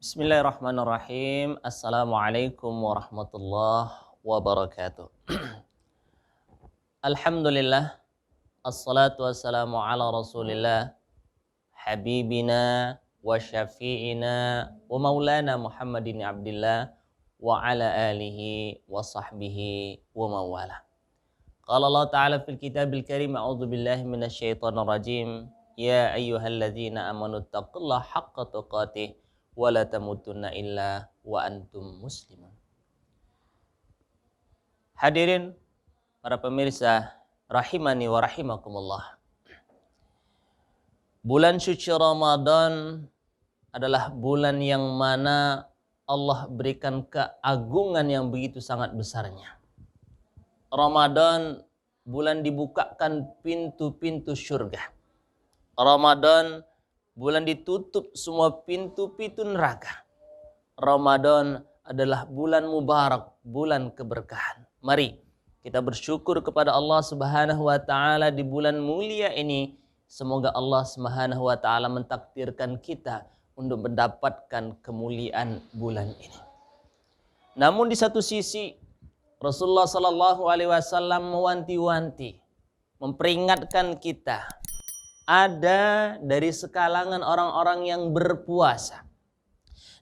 Bismillahirrahmanirrahim. Assalamualaikum warahmatullahi wabarakatuh. Alhamdulillah. Assalatu wassalamu ala rasulillah. Habibina wa syafi'ina wa maulana Muhammadin abdillah wa ala alihi wa sahbihi wa mawala. Qala Allah Ta'ala fil kitabil karim, a'udzu billahi minasyaitonir rajim. Ya ayyuhalladzina amanu taqullaha haqqa tuqatih wala tamutunna illa wa antum muslimun. Hadirin para pemirsa rahimani wa rahimakumullah. Bulan suci Ramadan adalah bulan yang mana Allah berikan keagungan yang begitu sangat besarnya. Ramadan bulan dibukakan pintu-pintu surga. Ramadan bulan ditutup semua pintu-pintu neraka. Ramadan adalah bulan mubarak, bulan keberkahan. Mari kita bersyukur kepada Allah Subhanahu wa taala di bulan mulia ini. Semoga Allah Subhanahu wa taala mentakdirkan kita untuk mendapatkan kemuliaan bulan ini. Namun di satu sisi Rasulullah sallallahu alaihi wasallam mewanti-wanti, memperingatkan kita. Ada dari sekalangan orang-orang yang berpuasa,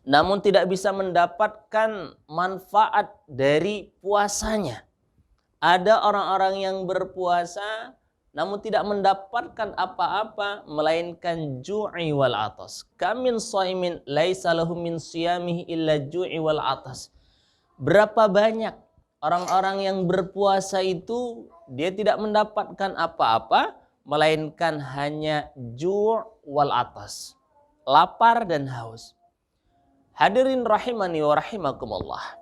namun tidak bisa mendapatkan manfaat dari puasanya. Ada orang-orang yang berpuasa, namun tidak mendapatkan apa-apa, melainkan ju'i wal atas. Kamin shaimin laisa lahu min siyamihi illa ju'i wal atas. Berapa banyak orang-orang yang berpuasa itu, dia tidak mendapatkan apa-apa, melainkan hanya ju' wal atas, lapar dan haus. Hadirin rahimani wa rahimakumullah.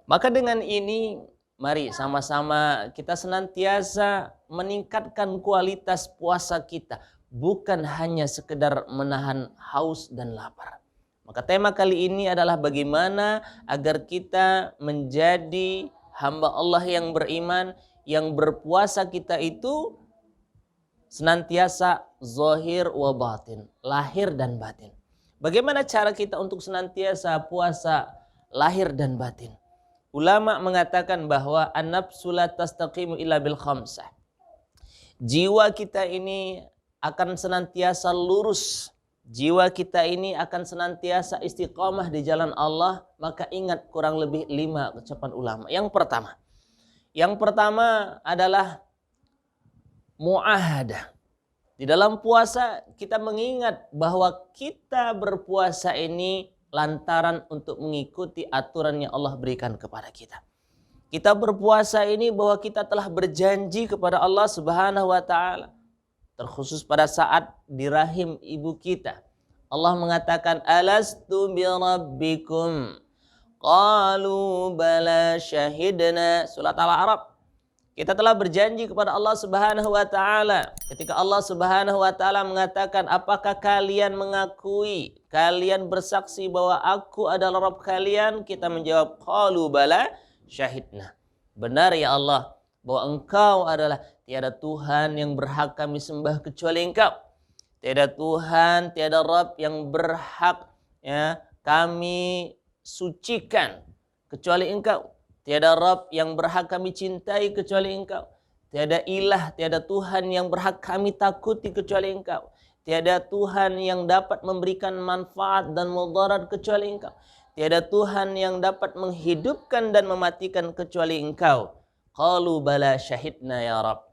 Maka dengan ini mari sama-sama kita senantiasa meningkatkan kualitas puasa kita, bukan hanya sekedar menahan haus dan lapar. Maka tema kali ini adalah bagaimana agar kita menjadi hamba Allah yang beriman, yang berpuasa kita itu senantiasa zahir wa batin, lahir dan batin. Bagaimana cara kita untuk senantiasa puasa lahir dan batin? Ulama mengatakan bahwa an-nafsu la tastaqimu illa bil khamsah. Jiwa kita ini akan senantiasa lurus. Jiwa kita ini akan senantiasa istiqamah di jalan Allah. Maka ingat kurang lebih 5 ucapan ulama. Yang pertama adalah mu'ahadah. Di dalam puasa kita mengingat bahwa kita berpuasa ini lantaran untuk mengikuti aturan yang Allah berikan kepada kita. Kita berpuasa ini bahwa kita telah berjanji kepada Allah Subhanahu wa taala. Terkhusus pada saat di rahim ibu kita. Allah mengatakan, alastu bi rabbikum? Qalu bala syahidna. Surat Al-A'raf. Kita telah berjanji kepada Allah Subhanahu wa taala. Ketika Allah Subhanahu wa taala mengatakan, apakah kalian mengakui, kalian bersaksi bahwa aku adalah Rabb kalian? Kita menjawab, qalu bala syahidna. Benar ya Allah, bahwa Engkau adalah tiada Tuhan yang berhak kami sembah kecuali Engkau. Tiada Tuhan, tiada Rabb yang berhak kami sucikan kecuali Engkau. Tiada Rabb yang berhak kami cintai kecuali Engkau. Tiada ilah, tiada Tuhan yang berhak kami takuti kecuali Engkau. Tiada Tuhan yang dapat memberikan manfaat dan mudarat kecuali Engkau. Tiada Tuhan yang dapat menghidupkan dan mematikan kecuali Engkau. Qalu bala syahidna ya Rabb.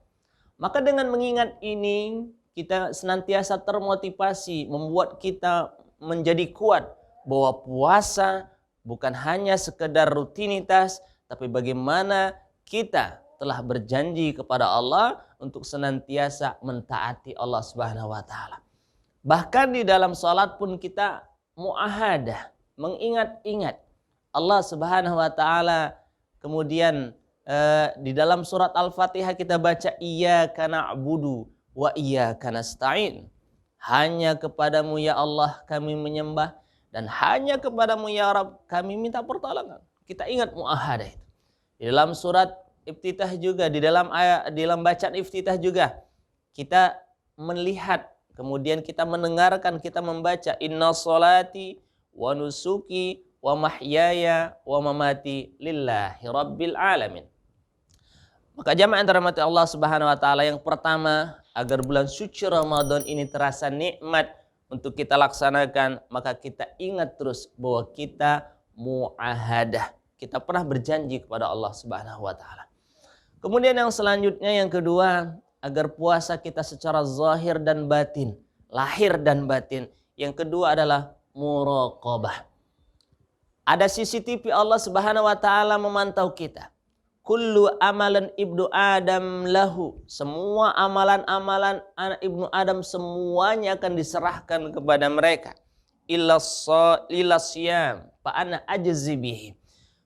Maka dengan mengingat ini, kita senantiasa termotivasi, membuat kita menjadi kuat bahwa puasa bukan hanya sekedar rutinitas, tapi bagaimana kita telah berjanji kepada Allah untuk senantiasa mentaati Allah Subhanahu wa taala. Bahkan di dalam salat pun kita muahadah, mengingat-ingat Allah Subhanahu wa taala, kemudian di dalam surat Al-Fatihah kita baca iyyaka na'budu wa iyyaka nasta'in. Hanya kepadamu ya Allah kami menyembah dan hanya kepadamu ya Rabb kami minta pertolongan. Kita ingat muahadah itu. Di dalam surat Iftitah juga, di dalam bacaan Iftitah juga kita melihat, kemudian kita mendengarkan, kita membaca inna sholati wa nusuki wa mahyaya wa mamati lillahi rabbil alamin. Maka jamaah yang dirahmati Allah Subhanahu wa taala, yang pertama, agar bulan suci Ramadan ini terasa nikmat untuk kita laksanakan, maka kita ingat terus bahwa kita muahadah. Kita pernah berjanji kepada Allah Subhanahu wa taala. Kemudian yang selanjutnya, yang kedua, agar puasa kita secara zahir dan batin, lahir dan batin. Yang kedua adalah muraqabah. Ada CCTV Allah Subhanahu wa taala memantau kita. Kullu amalan ibnu Adam lahu. Semua amalan-amalan anak ibnu Adam semuanya akan diserahkan kepada mereka. Illa siyam fa ana ajzi bihi.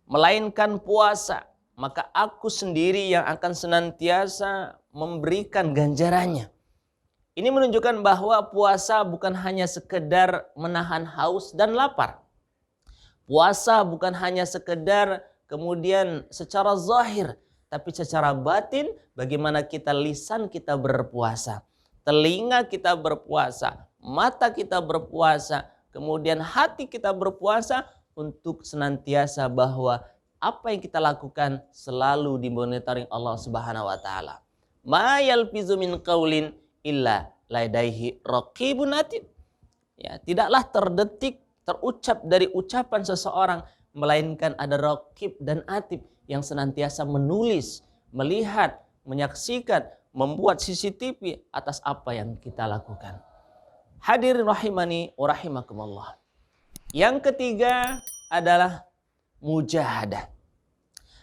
Melainkan puasa, maka aku sendiri yang akan senantiasa memberikan ganjarannya. Ini menunjukkan bahwa puasa bukan hanya sekedar menahan haus dan lapar. Puasa bukan hanya sekedar kemudian secara zahir, tapi secara batin bagaimana lisan kita berpuasa, telinga kita berpuasa, mata kita berpuasa, kemudian hati kita berpuasa untuk senantiasa bahwa apa yang kita lakukan selalu dimonitoring Allah Subhanahu wa taala. Ma yalfizu min qaulin illa ladaihi raqibun atid. Ya, tidaklah terucap dari ucapan seseorang melainkan ada raqib dan atid yang senantiasa menulis, melihat, menyaksikan, membuat CCTV atas apa yang kita lakukan. Hadirin rahimani wa rahimakumullah. Yang ketiga adalah mujahadah.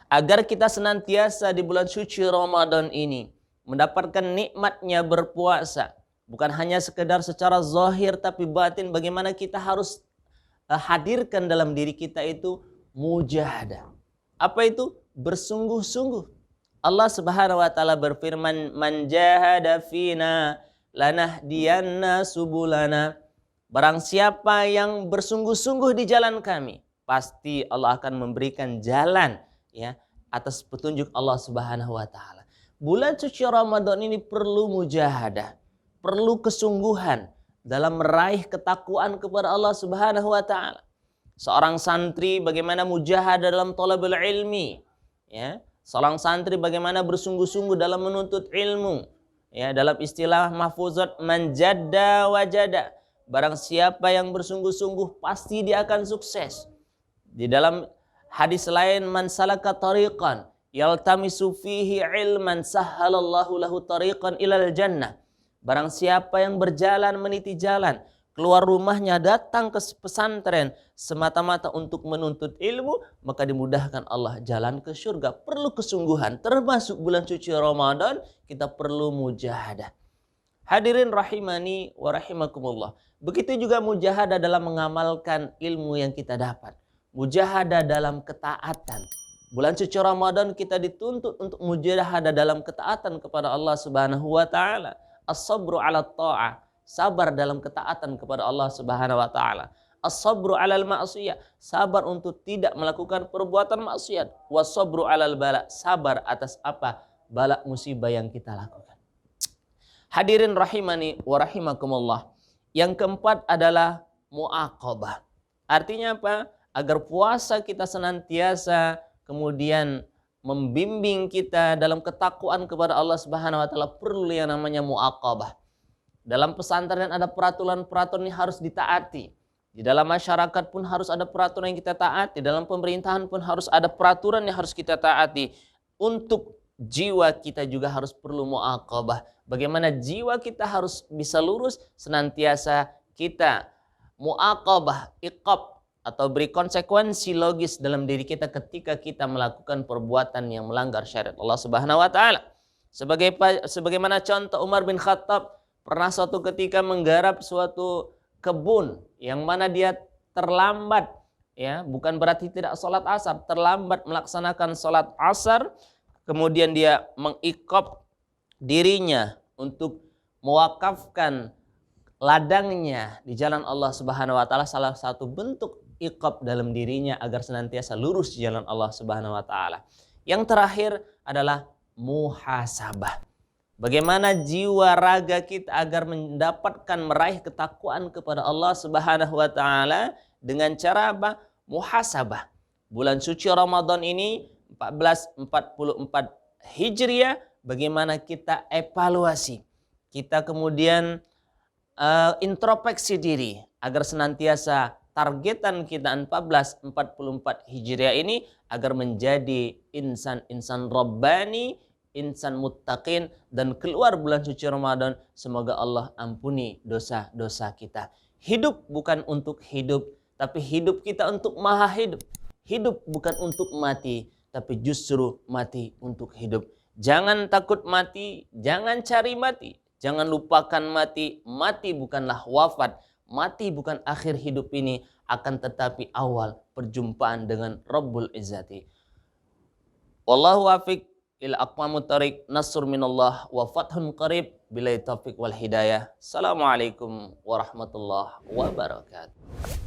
Agar kita senantiasa di bulan suci Ramadan ini mendapatkan nikmatnya berpuasa, bukan hanya sekedar secara zahir tapi batin, bagaimana kita harus hadirkan dalam diri kita itu mujahadah. Apa itu? Bersungguh-sungguh. Allah Subhanahu wa taala berfirman, "Man jahada fina lanahdiyanna subulana." Barang siapa yang bersungguh-sungguh di jalan kami, pasti Allah akan memberikan jalan ya atas petunjuk Allah Subhanahu wa taala. Bulan suci Ramadan ini perlu mujahadah, perlu kesungguhan dalam meraih ketakwaan kepada Allah Subhanahu wa taala. Seorang santri bagaimana mujahadah dalam thalabul ilmi, ya. Seorang santri bagaimana bersungguh-sungguh dalam menuntut ilmu. Ya, dalam istilah mahfuzat, man jadda wajada. Barang siapa yang bersungguh-sungguh pasti dia akan sukses. Di dalam hadis lain, man salaka tariqan yaltamisu fihi ilman sahhalallahu lahu tariqan ilal jannah. Barang siapa yang berjalan meniti jalan, keluar rumahnya datang ke pesantren semata-mata untuk menuntut ilmu, maka dimudahkan Allah jalan ke surga. Perlu kesungguhan, termasuk bulan suci Ramadan kita perlu mujahadah. Hadirin rahimani wa rahimakumullah. Begitu juga mujahadah dalam mengamalkan ilmu yang kita dapat. Mujahadah dalam ketaatan. Bulan suci Ramadan kita dituntut untuk mujahadah dalam ketaatan kepada Allah Subhanahu wa taala. As-sabru 'ala ta'ah, sabar dalam ketaatan kepada Allah Subhanahu wa taala. As-sabru 'alal ma'siyah, sabar untuk tidak melakukan perbuatan maksiat. Was-sabru 'alal bala, sabar atas apa? Bala musibah yang kita lakukan. Hadirin rahimani wa rahimakumullah. Yang keempat adalah muaqabah. Artinya apa? Agar puasa kita senantiasa kemudian membimbing kita dalam ketakwaan kepada Allah Subhanahu wa taala, perlu yang namanya muaqabah. Dalam pesantren ada peraturan-peraturan yang harus ditaati. Di dalam masyarakat pun harus ada peraturan yang kita taati. Dalam pemerintahan pun harus ada peraturan yang harus kita taati. Untuk jiwa kita juga harus perlu muaqabah. Bagaimana jiwa kita harus bisa lurus, senantiasa kita muaqabah, iqab, atau beri konsekuensi logis dalam diri kita ketika kita melakukan perbuatan yang melanggar syariat Allah Subhanahu wa taala. Sebagaimana contoh Umar bin Khattab pernah suatu ketika menggarap suatu kebun yang mana dia terlambat, ya, bukan berarti tidak sholat asar, terlambat melaksanakan sholat asar. kemudian dia mengikop dirinya untuk mewakafkan ladangnya di jalan Allah Subhanahu wa taala, salah satu bentuk iqab dalam dirinya agar senantiasa lurus di jalan Allah Subhanahu wa taala. Yang terakhir adalah muhasabah. Bagaimana jiwa raga kita agar mendapatkan meraih ketakwaan kepada Allah Subhanahu wa taala dengan cara apa? Muhasabah. Bulan suci Ramadan ini 1444 Hijriah, bagaimana kita evaluasi. Kita kemudian introspeksi diri agar senantiasa targetan kita 1444 Hijriah ini agar menjadi insan-insan Rabbani, insan muttaqin, dan keluar bulan suci Ramadan semoga Allah ampuni dosa-dosa kita. Hidup bukan untuk hidup, tapi hidup kita untuk maha hidup. Hidup bukan untuk mati, tapi justru mati untuk hidup. Jangan takut mati, jangan cari mati. Jangan lupakan mati, mati bukanlah wafat, mati bukan akhir hidup ini, akan tetapi awal perjumpaan dengan Rabbul Izzati. Wallahu wafiq ila aqwamut thariq, nasr minallah wa fathun qarib, bilai taufiq wal hidayah. Assalamualaikum warahmatullahi wabarakatuh.